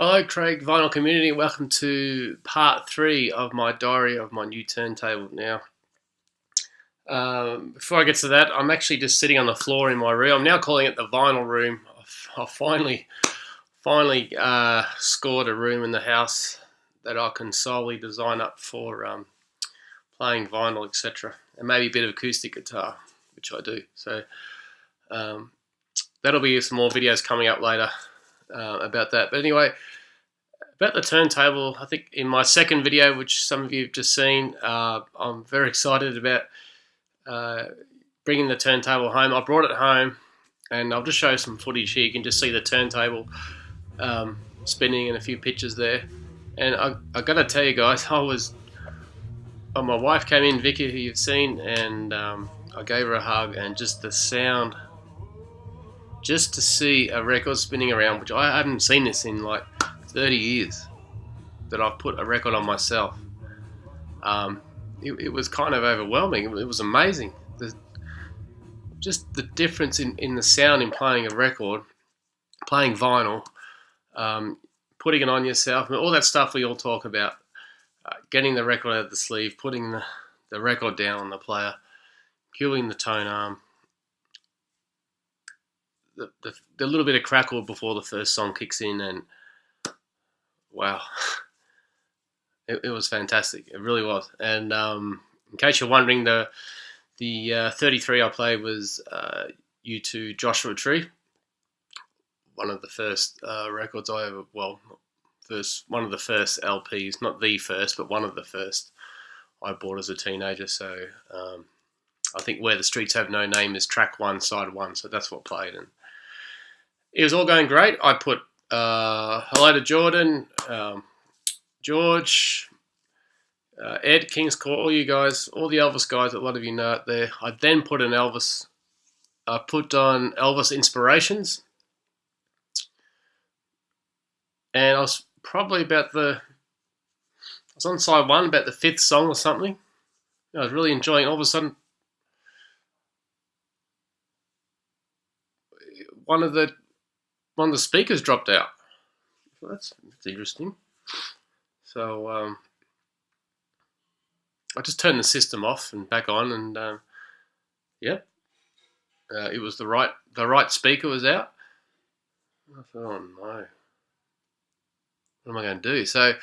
Hello Craig, Vinyl Community, welcome to part 3 of my diary of my new turntable. Now, before I get to that, I'm actually just sitting on the floor in my room. I'm now calling it the vinyl room. I've finally scored a room in the house that I can solely design up for playing vinyl, etc. And maybe a bit of acoustic guitar, which I do. So that'll be some more videos coming up later about that. But anyway, about the turntable, I think in my second video, which some of you have just seen, I'm very excited about bringing the turntable home. I brought it home, and I'll just show you some footage here. You can just see the turntable spinning and a few pictures there. And I got to tell you guys, my wife came in, Vicky, who you've seen, and I gave her a hug, and just the sound, just to see a record spinning around, which I hadn't seen this in like 30 years that I've put a record on myself. It was kind of overwhelming. It was amazing. Just the difference in the sound in playing a record, playing vinyl, putting it on yourself, I mean, all that stuff we all talk about, getting the record out of the sleeve, putting the record down on the player, cueing the tone arm, the little bit of crackle before the first song kicks in, and wow, it was fantastic. It really was. And in case you're wondering, the 33 I played was U2 Joshua Tree, one of the first records I ever, one of the first LPs, not the first, but one of the first I bought as a teenager. So I think Where the Streets Have No Name is track 1, side 1, so that's what played. And it was all going great. I put hello to Jordan, George, Ed, King's Court, all you guys, all the Elvis guys, a lot of you know it there. I then put on Elvis Inspirations, and I was probably I was on side 1, about the 5th song or something. I was really enjoying it. All of a sudden, one of the speakers dropped out. Well, that's interesting. So I just turned the system off and back on, and it was the right speaker was out. I thought, oh no, what am I going to do? So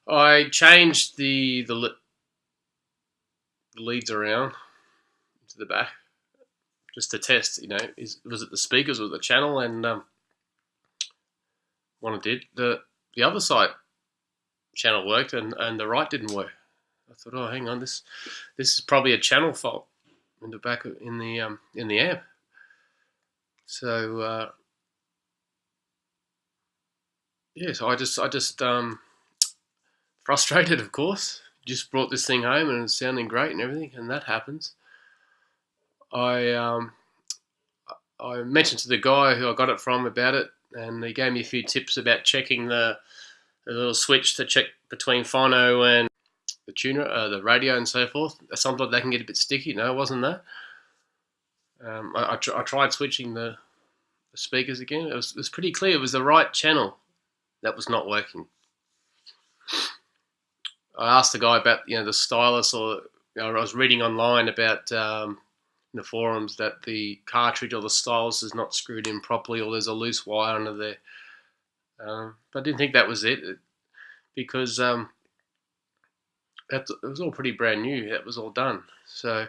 I changed the leads around to the back just to test. Was it the speakers or the channel? And when it did, the other side channel worked, and the right didn't work. I thought, oh, hang on, this is probably a channel fault in the back in the amp. So so I just frustrated, of course. Just brought this thing home and it's sounding great and everything, and that happens. I mentioned to the guy who I got it from about it, and he gave me a few tips about checking the little switch to check between phono and the tuner, the radio, and so forth. Sometimes they can get a bit sticky. No, it wasn't that. I tried switching the speakers again. It was pretty clear. It was the right channel that was not working. I asked the guy about the stylus, or I was reading online about in the forums that the cartridge or the stylus is not screwed in properly, or there's a loose wire under there. But I didn't think that was it, because it was all pretty brand new. That was all done. So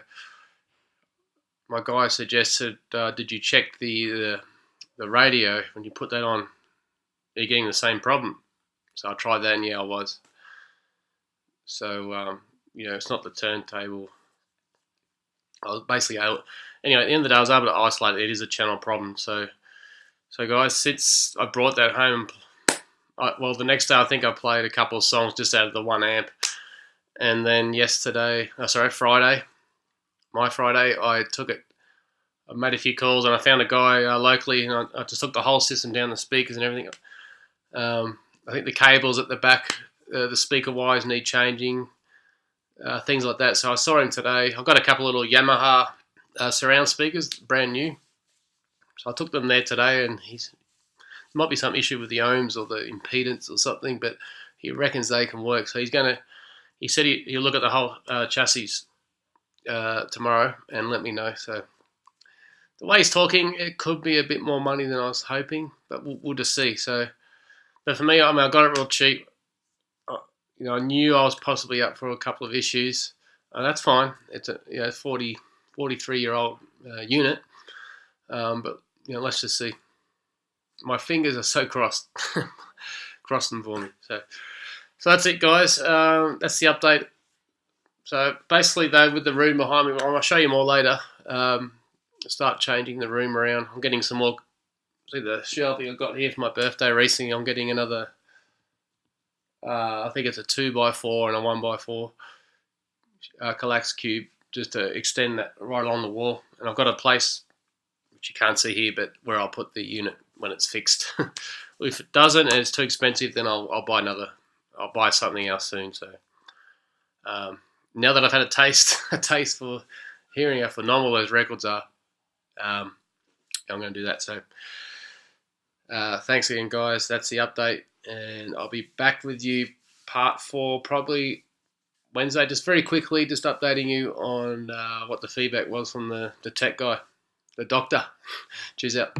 my guy suggested, did you check the radio when you put that on? Are you getting the same problem? So I tried that, and yeah, I was. So it's not the turntable. I was basically anyway, at the end of the day, I was able to isolate it. It is a channel problem. So guys, since I brought that home, the next day I think I played a couple of songs just out of the 1 amp. And then Friday, I took it. I made a few calls, and I found a guy locally, and I just took the whole system down, the speakers and everything. I think the cables at the back, the speaker wires need changing, things like that. So I saw him today. I've got a couple of little Yamaha surround speakers, brand new. So I took them there today, and Might be some issue with the ohms or the impedance or something, but he reckons they can work. So he said he'll look at the whole chassis tomorrow and let me know. So the way he's talking, it could be a bit more money than I was hoping, but we'll just see. So, but for me, I got it real cheap. I knew I was possibly up for a couple of issues. That's fine. It's a 43-year-old unit, but let's just see. My fingers are so crossed. Cross them for me. So that's it, guys. That's the update. So basically, though, with the room behind me, I'll show you more later. Start changing the room around. I'm getting some more. See the shelving I got here for my birthday recently. I'm getting another. I think it's a 2x4 and a 1x4 Kallax cube just to extend that right along the wall. And I've got a place which you can't see here, but where I'll put the unit when it's fixed. If it doesn't and it's too expensive, then I'll buy another. I'll buy something else soon. So now that I've had a taste for hearing how phenomenal those records are, I'm going to do that. So thanks again, guys. That's the update, and I'll be back with you part 4 probably Wednesday. Just very quickly, just updating you on what the feedback was from the tech guy, the doctor. Cheers out.